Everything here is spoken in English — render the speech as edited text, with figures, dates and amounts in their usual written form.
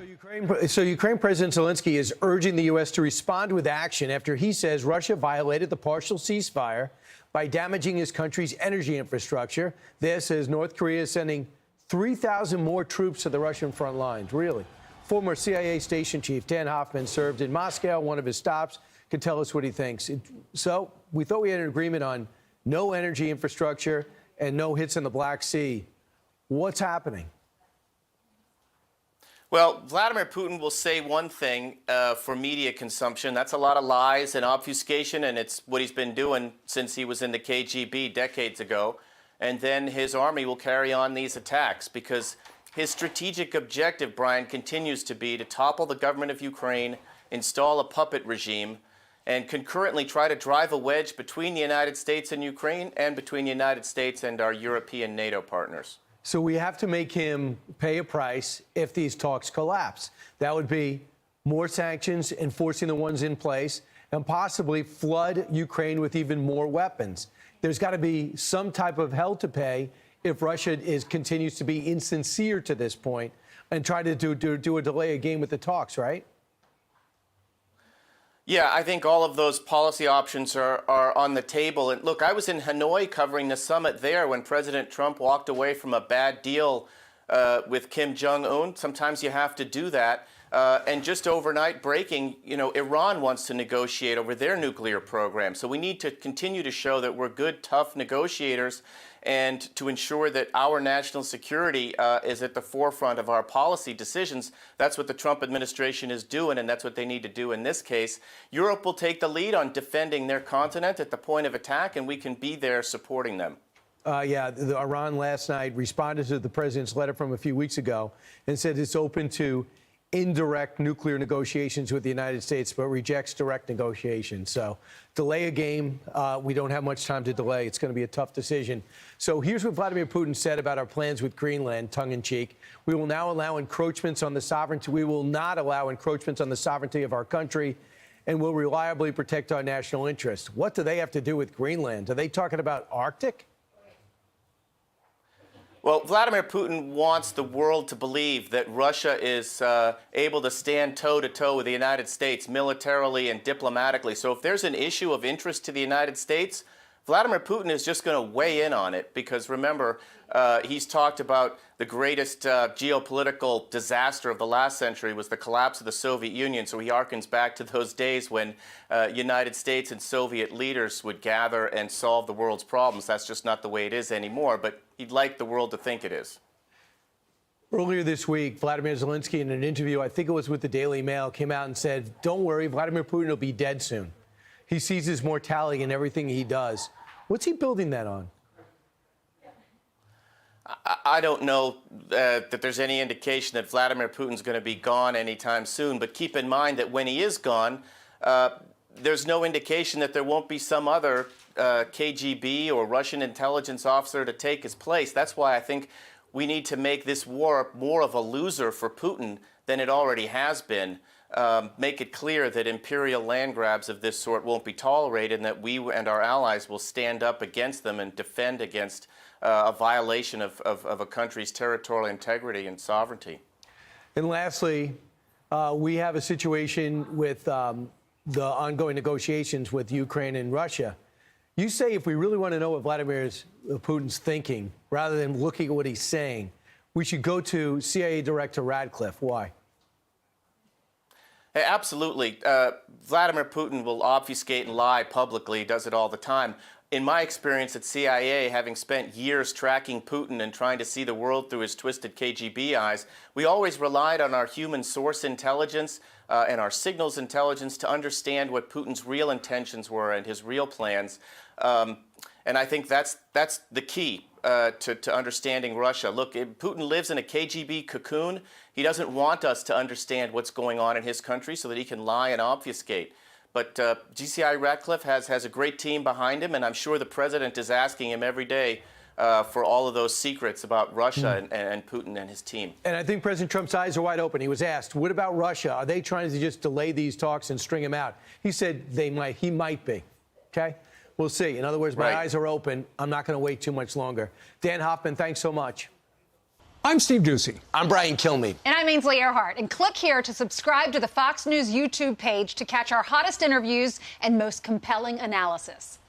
Ukraine President Zelensky is urging the U.S. to respond with action after he says Russia violated the partial ceasefire by damaging his country's energy infrastructure. This as North Korea is sending 3,000 more troops to the Russian front lines. Really? Former CIA station chief Dan Hoffman served in Moscow. One of his stops can tell us what he thinks. So we thought we had an agreement on no energy infrastructure and no hits in the Black Sea. What's happening? Well, Vladimir Putin will say one thing for media consumption. That's a lot of lies and obfuscation, and it's what he's been doing since he was in the KGB decades ago. And then his army will carry on these attacks because his strategic objective, Brian, continues to be to topple the government of Ukraine, install a puppet regime, and concurrently try to drive a wedge between the United States and Ukraine and between the United States and our European NATO partners. So we have to make him pay a price if these talks collapse. That would be more sanctions, enforcing the ones in place, and possibly flood Ukraine with even more weapons. There's got to be some type of hell to pay if Russia continues to be insincere to this point and try to do a delay a game with the talks, right? Yeah, I think all of those policy options are on the table. And look, I was in Hanoi covering the summit there when President Trump walked away from a bad deal with Kim Jong-un. Sometimes you have to do that. And just overnight breaking, Iran wants to negotiate over their nuclear program. So we need to continue to show that we're good, tough negotiators and to ensure that our national security is at the forefront of our policy decisions. That's what the Trump administration is doing, and that's what they need to do in this case. Europe will take the lead on defending their continent at the point of attack, and we can be there supporting them. Iran last night responded to the president's letter from a few weeks ago and said it's open to indirect nuclear negotiations with the United States, but rejects direct negotiations. So delay a game. We don't have much time to delay. It's going to be a tough decision. So here's what Vladimir Putin said about our plans with Greenland, tongue-in-cheek. We will now allow encroachments on the sovereignty. We will not allow encroachments on the sovereignty of our country and will reliably protect our national interests. What do they have to do with Greenland? Are they talking about Arctic? Well, Vladimir Putin wants the world to believe that Russia is able to stand toe-to-toe with the United States militarily and diplomatically. So if there's an issue of interest to the United States, Vladimir Putin is just going to weigh in on it because, remember, he's talked about the greatest geopolitical disaster of the last century was the collapse of the Soviet Union. So he harkens back to those days when United States and Soviet leaders would gather and solve the world's problems. That's just not the way it is anymore, but he'd like the world to think it is. Earlier this week, Vladimir Zelensky, in an interview, I think it was with the Daily Mail, came out and said, don't worry, Vladimir Putin will be dead soon. He sees his mortality in everything he does. What's he building that on? I don't know that there's any indication that Vladimir Putin's going to be gone anytime soon, but keep in mind that when he is gone, there's no indication that there won't be some other KGB or Russian intelligence officer to take his place. That's why I think we need to make this war more of a loser for Putin than it already has been. Make it clear that imperial land grabs of this sort won't be tolerated and that we and our allies will stand up against them and defend against a violation of a country's territorial integrity and sovereignty. And lastly, we have a situation with the ongoing negotiations with Ukraine and Russia. You say if we really want to know what Vladimir Putin's thinking, rather than looking at what he's saying, we should go to CIA Director Radcliffe. Why? Absolutely. Vladimir Putin will obfuscate and lie publicly. He does it all the time. In my experience at CIA, having spent years tracking Putin and trying to see the world through his twisted KGB eyes, we always relied on our human source intelligence and our signals intelligence to understand what Putin's real intentions were and his real plans. And I think that's the key to understanding Russia. Look, Putin lives in a KGB cocoon. He doesn't want us to understand what's going on in his country so that he can lie and obfuscate. But GCI Radcliffe has a great team behind him, and I'm sure the president is asking him every day for all of those secrets about Russia and Putin and his team. And I think President Trump's eyes are wide open. He was asked, what about Russia? Are they trying to just delay these talks and string him out? He said he might be. Okay? We'll see. In other words, my eyes are open. I'm not going to wait too much longer. Dan Hoffman, thanks so much. I'm Steve Ducey. I'm Brian Kilmeade. And I'm Ainsley Earhart. And click here to subscribe to the Fox News YouTube page to catch our hottest interviews and most compelling analysis.